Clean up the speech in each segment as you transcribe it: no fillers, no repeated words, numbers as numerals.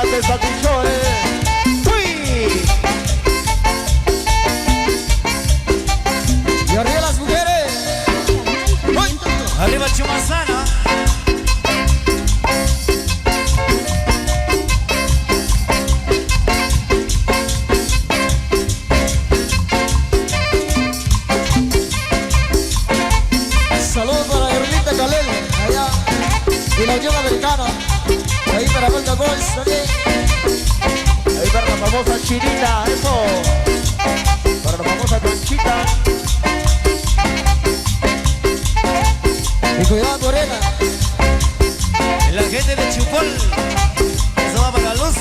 Guarcas de Santichoe. ¡Uy! Y arriba las mujeres. ¡Uy! Arriba Chumazana. Saludos para Erlita Calel, allá. Y la Unión Americana. Y ahí para Volta Boys también. Ahí para la famosa Chinita, eso. Para la famosa Conchita. Y cuidado Morena. La gente de Chupol. Eso va para Lucy.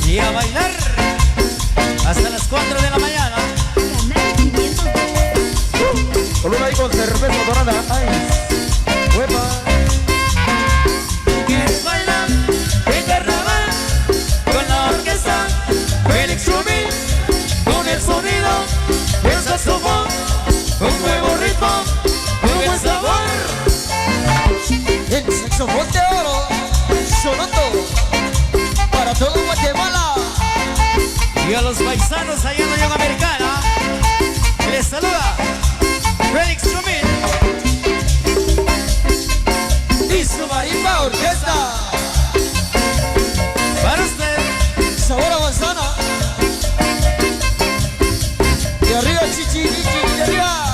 Y a bailar hasta las 4 de la mañana. Con una ahí con cerveza dorada. ¡Ay! ¡Huepa! ¿Quieres bailar en carnaval? Con la orquesta Félix Rubí, con el sonido del saxofón, un nuevo ritmo, un buen sabor. El saxofón de oro sonando para todo Guatemala. Y a los paisanos allá en la Unión Americana les saluda Félix Rubí Y su marimba orquesta. para usted. Sabor a manzana. Y arriba chichi, chichi, y arriba.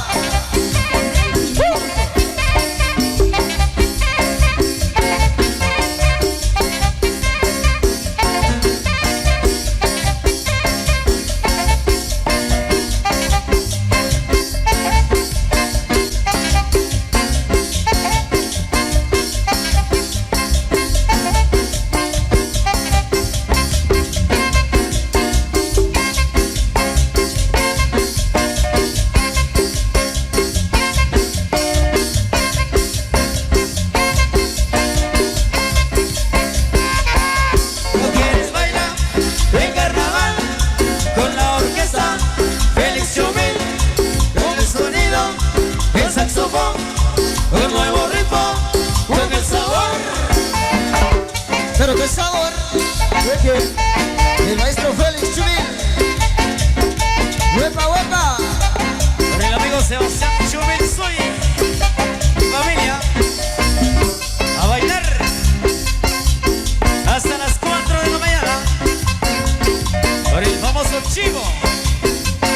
¿No quieres bailar en carnaval con la orquesta Félix Rubí, con el sonido del saxofón, un nuevo ritmo, con el sabor? Pero qué sabor. El maestro Félix Chubil. Huepa, huepa. Con el amigo Sebastián Chubin Soy, familia, a bailar hasta las 4 de la mañana por el famoso chivo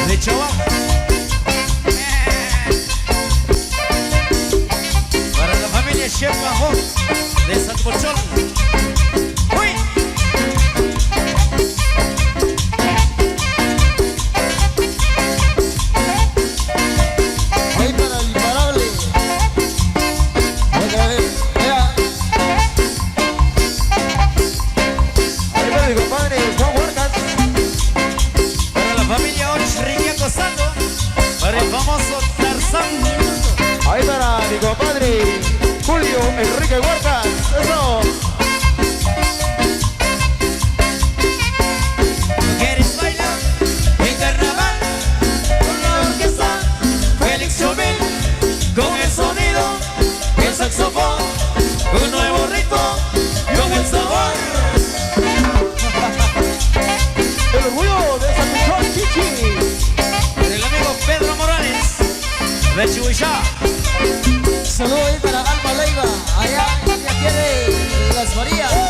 de Chihuahua. Para la familia Chef Bajón de San Pochol. ¡Uy! Ahí para el imparable. Otra vez. Vea. Ahí para mi compadre Juan Guarcas. Para la familia Ochriña Cosando, para el famoso Tarzán. Ahí para mi compadre Julio Enrique Huertas. Eso. ¿No quieres bailar en carnaval con la orquesta Félix Rubí, con el sonido del saxofón, un nuevo ritmo, con el sabor? El orgullo de Santichón, Chichi. El amigo Pedro Morales de Chihuahua. Saludos ahí para Alma Leiva. Allá ella tiene Las Marías.